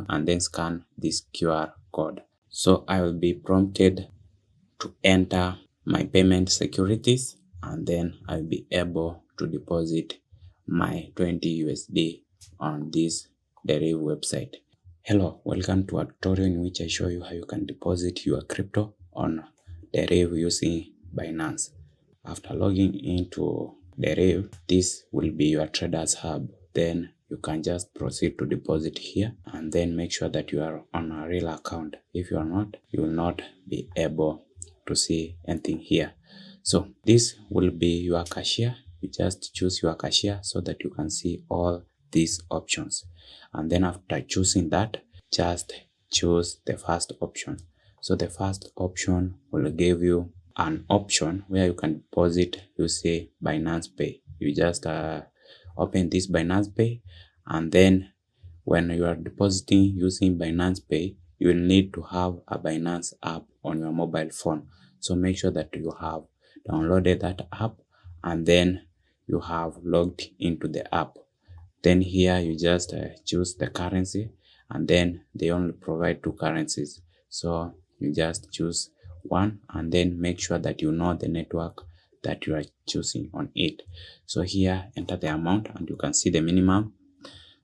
and then scan this QR code. So I will be prompted to enter my payment securities, and then I'll be able to deposit my 20 USD on this Deriv website. Hello, welcome to a tutorial in which I show you how you can deposit your crypto on Deriv using Binance. After logging into Deriv, this will be your traders hub. Then you can just proceed to deposit here, and then make sure that you are on a real account. If you are not, you will not be able to see anything here. So this will be your cashier. You just choose your cashier so that you can see all these options, and then after choosing that, just choose the first option. So the first option will give you an option where you can deposit. You say Binance Pay. You just open this Binance Pay, and then when you are depositing using Binance Pay, you will need to have a Binance app on your mobile phone. So make sure that you have downloaded that app, and then you have logged into the app. Then here you just choose the currency, and then they only provide two currencies. So you just choose one, and then make sure that you know the network that you are choosing on it. So here enter the amount, and you can see the minimum.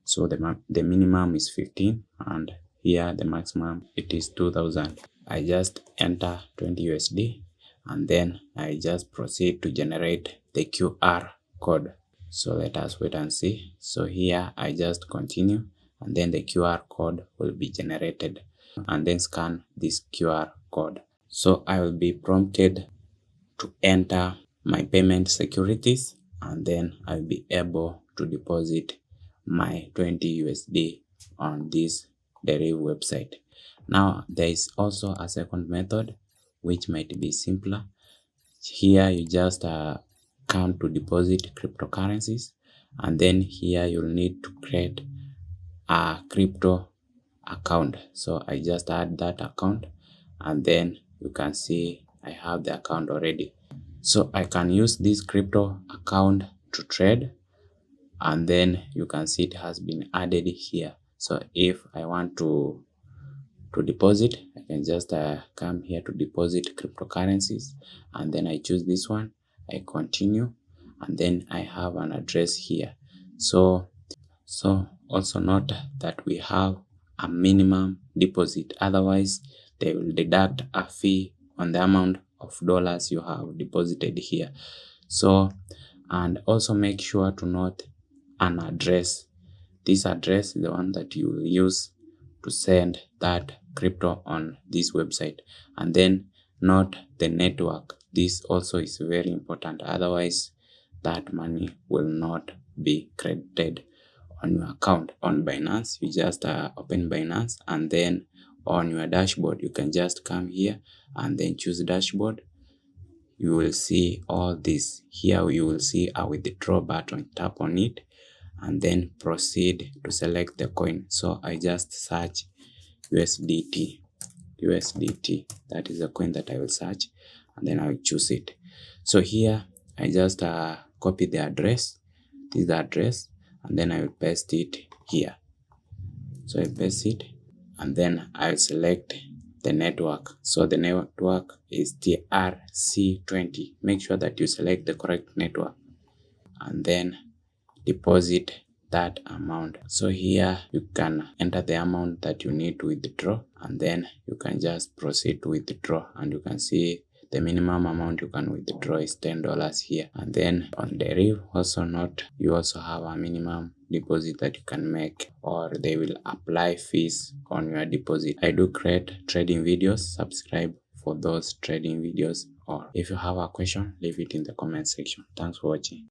So the minimum is 15, and here the maximum it is 2000. I just enter 20 USD, and then I just proceed to generate the QR code. So let us wait and see. So here I just continue, and then the QR code will be generated, and then scan this QR code. So I will be prompted to enter my payment securities, and then I'll be able to deposit my 20 USD on this Deriv website. Now there is also a second method which might be simpler. Here you just come to deposit cryptocurrencies, and then here you'll need to create a crypto account. So I just add that account, and then you can see I have the account already. So I can use this crypto account to trade, and then you can see it has been added here. So if I want to deposit, I can just come here to deposit cryptocurrencies, and then I choose this one. I continue, and then I have an address here. So also note that we have a minimum deposit, otherwise they will deduct a fee on the amount of dollars you have deposited here. So, and also make sure to note an address. This address is the one that you will use to send that crypto on this website, and then note the network. This also is very important, otherwise that money will not be credited on your account. On Binance, you just open Binance, and then on your dashboard you can just come here and then choose dashboard. You will see all this. Here you will see a withdraw button. Tap on it, and then proceed to select the coin. So I just search USDT. That is the coin that I will search, and then I will choose it. So here I just copy the address. This is the address, and then I will paste it here. So I paste it, and then I will select the network. So the network is TRC20. Make sure that you select the correct network, and then deposit that amount. So here you can enter the amount that you need to withdraw, and then you can just proceed to withdraw, and you can see the minimum amount you can withdraw is $10 here. And then on Deriv, also note you also have a minimum deposit that you can make, or they will apply fees on your deposit. I do create trading videos. Subscribe for those trading videos, or if you have a question, leave it in the comment section. Thanks for watching.